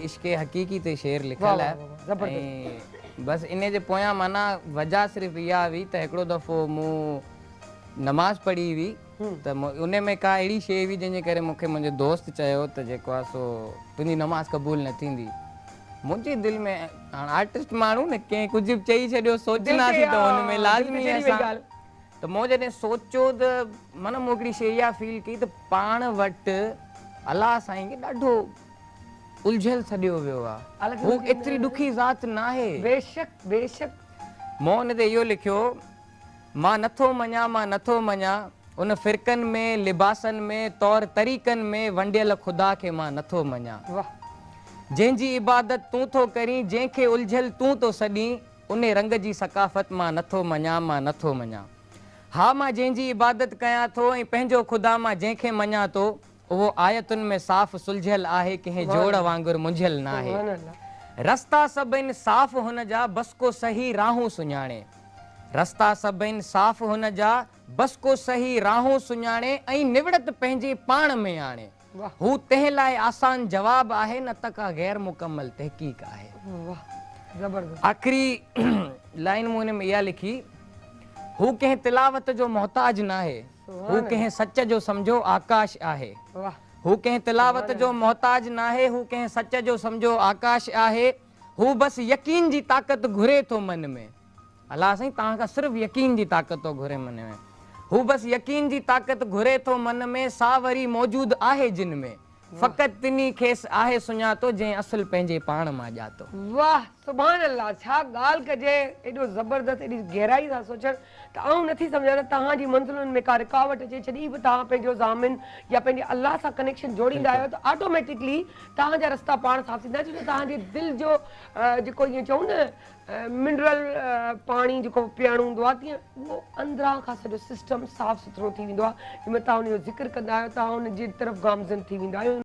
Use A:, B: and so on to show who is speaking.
A: इश्क़े हक़ीक़ी ते शेर लिखल है। बस इन जे पोयां माना वजह सिर्फ़ इहा हुई त हिकिड़ो दफ़ो मूं नमाज़ पढ़ी हुई त उन में का अहिड़ी शइ हुई जंहिंजे करे मूंखे मुंहिंजो दोस्त चयो त जेको आहे सो तुंहिंजी नमाज़ क़बूल न थींदी। मुंहिंजे दिलि में हाणे आर्टिस्ट माण्हू न कंहिं कुझु चई छॾियो सोचंदासीं त हुन में लाज़मी त मूं जॾहिं सोचियो त माना मूं हिकिड़ी शइ इहा फील कई त पाण वटि अलाह साईं खे ॾाढो उलझियल छॾियो वियो आहे। हू एतिरी ॾुखी ज़ात न आहे।
B: बेशक बेशक
A: मूं हुन ते इहो लिखियो, मां नथो मञा उन फ़िरक़नि में लिबासनि में तौर तरीक़नि में वंडियल ख़ुदा खे मां नथो मञा। जंहिंजी इबादत तूं थो करीं, जंहिंखे उलझियल तूं थो सॾीं, उन रंग जी सकाफ़त मां नथो मञा। हा मां जंहिंजी इबादत कयां थो ऐं पंहिंजो ख़ुदा मां जंहिंखे मञा थो, उहो आयतुनि में साफ़ सुलझियल आहे, कंहिं जोड़ वांगुरु मुंझियल न आहे। रस्ता सभिनि साफ़ हुन जा, बस को सही राहूं सुञाणे। रस्ता सभिनि साफ़ हुन जा, बस को सही राहूं सुञाणे ऐं निवड़त पंहिंजे पाण में आणे। हू तंहिं लाइ आसान जवाब आहे, न त का गैर मुकम्मल तहक़ीक़ आहे। आख़िरी लाइन मूं हिन में इहा लिखी, हू कंहिं तिलावत जो मोहताज न आहे, हू कंहिं सच जो समझो आकाश आहे। हू कंहिं तिलावत जो मोहताज न आहे, हू कंहिं सच जो समझो आकाश आहे। हू बस यकीन जी ताक़त घुरे थो मन में। अलाह साईं तव्हां खां सिर्फ़ु यकीन जी ताक़त थो घुरे मन में। हू बस यकीन जी ताक़त घुरे थो मन में, सा वरी मौजूद आहे जिन में। फ़क़ति तिनी खेसि आहे सुञातो, जंहिं असुल पंहिंजे पाण मां ॼातो।
B: वाह सुभान अल्लाह, छा ॻाल्हि कजे, एॾो ज़बरदस्त, एॾी गहराई सां सोचण त आउं नथी सम्झां त तव्हांजी मंज़िलुनि में का रुकावट अचे, जॾहिं बि तव्हां पंहिंजो ज़ामिन या पंहिंजे अल्लाह सां कनेक्शन जोड़ींदा आहियो त ऑटोमेटिकली तव्हांजा रस्ता पाण साफ़ थींदा, छो जो तव्हांजे दिलि जो जेको ईअं चऊं न मिनरल पाणी जेको पीअणो हूंदो आहे, तीअं उहो अंदरां खां सॼो सिस्टम साफ़ सुथिरो थी वेंदो आहे। जंहिंमें तव्हां हुनजो ज़िक्र कंदा आहियो, तव्हां हुनजी तरफ़ गामज़न थी वेंदा आहियो।